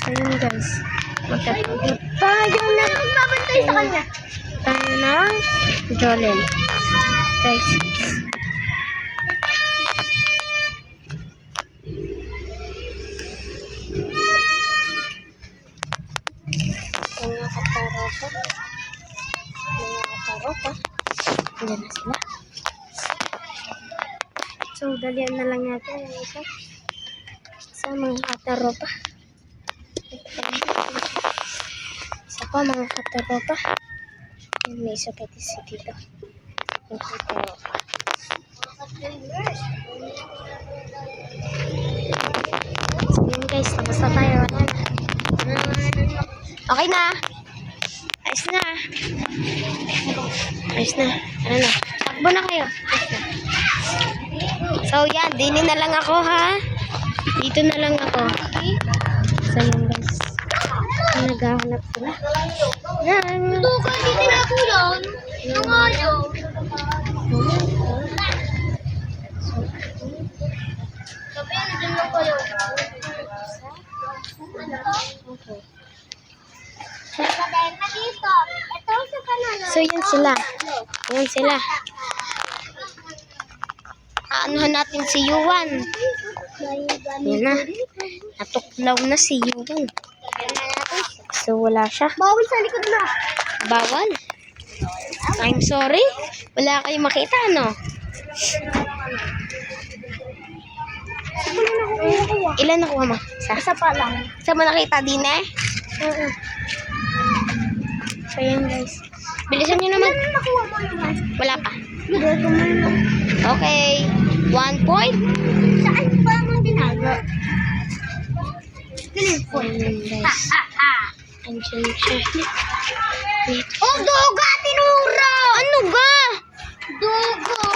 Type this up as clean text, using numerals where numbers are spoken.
So yun guys. Magkatulog tayo na. Magbabantay sa kanya. Tayo ng Jolene. Guys. Mga kataropa. Diyan na sila. So, dalian na lang natin yung isa. Sa mga kataropa. Isa pa mga kataropa. Yan, may isa pati si dito. Yung kataropa. So, yun guys. Tapos na tayo. Wala na. Okay na. Ayos na. Ayos na. Ano na? Takbo na kayo. Ayos na. So, yan. Dini na lang ako, ha? Dito na lang ako. So, yan, guys. Naghahanap sila. Yan. Ito ka, dito na po yan. Yung ayaw. Sabi, nandun lang kayo. Okay. Dito. Ito sa kanalo. So, yan sila. Yan sila. Aanuhan natin si Yuan. Yan na. Natuklaw na si Yuan. So, wala siya. Bawal sa likod na. Bawal. I'm sorry. Wala kayong makita, ano? Ilan nakuha mo? Isa pa lang. Isa mo nakita din eh? So, yan guys. Bilisan nyo naman. Nakuha mo naman. Wala pa. Hindi, gumano. Okay. 1 point. Saan ba ang dinago? So, yan guys. Andiyan siya. Wait. Oh, dugat!